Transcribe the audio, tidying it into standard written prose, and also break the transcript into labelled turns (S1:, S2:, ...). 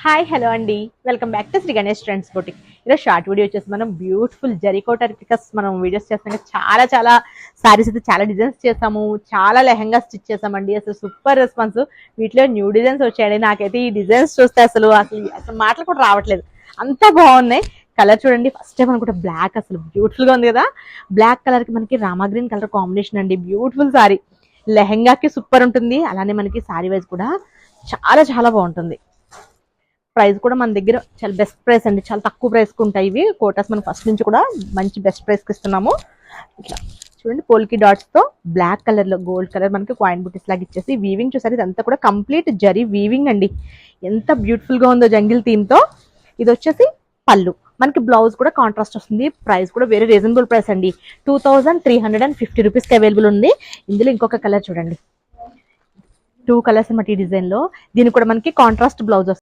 S1: Hi hello అండి, welcome back to Sri Ganesh trends boutique. ఈరోజు short video వచ్చేసి మనం బ్యూటిఫుల్ జరీకోట రిప్లికాస్ మనం వీడియోస్ చేస్తాం. చాలా చాలా సారీస్ అయితే చాలా డిజైన్స్ చేసాము, చాలా లెహంగా స్టిచ్ చేసామండి. అసలు సూపర్ రెస్పాన్స్. వీటిలో న్యూ డిజైన్స్ వచ్చాయండి. నాకైతే ఈ డిజైన్స్ చూస్తే అసలు మాటలు కూడా రావట్లేదు, అంతా బాగున్నాయి. కలర్ చూడండి, ఫస్ట్ టైం అనుకుంటే బ్లాక్ అసలు బ్యూటిఫుల్ గా ఉంది కదా. బ్లాక్ కలర్ కి మనకి రామా గ్రీన్ కలర్ కాంబినేషన్ అండి. బ్యూటిఫుల్ సారీ, లెహంగాకి సూపర్ ఉంటుంది. అలానే మనకి సారీ వైజ్ కూడా చాలా చాలా బాగుంటుంది. ప్రైస్ కూడా మన దగ్గర చాలా బెస్ట్ ప్రైస్ అండి, చాలా తక్కువ ప్రైస్కి ఉంటాయి ఇవి కోటాస్. మనం ఫస్ట్ నుంచి కూడా మంచి బెస్ట్ ప్రైస్కి ఇస్తున్నాము. ఇట్లా చూడండి, పోల్కి డాట్స్ తో బ్లాక్ కలర్ లో గోల్డ్ కలర్ మనకి కాయిన్ బుటీస్ లాగా ఇచ్చేసి వీవింగ్ చూసారు. ఇదంతా కూడా కంప్లీట్ జరీ వీవింగ్ అండి. ఎంత బ్యూటిఫుల్ గా ఉందో జంగిల్ థీమ్ తో. ఇది వచ్చేసి పళ్ళు, మనకి బ్లౌజ్ కూడా కాంట్రాస్ట్ వస్తుంది. ప్రైస్ కూడా వెరీ రీజనబుల్ ప్రైస్ అండి. 2350 రూపీస్కి అవైలబుల్ ఉంది. ఇందులో ఇంకొక కలర్ చూడండి, 2 కలర్స్ అన్నమాట ఈ డిజైన్ లో. దీనికి కూడా మనకి కాంట్రాస్ట్ బ్లౌజ్ వస్తుంది.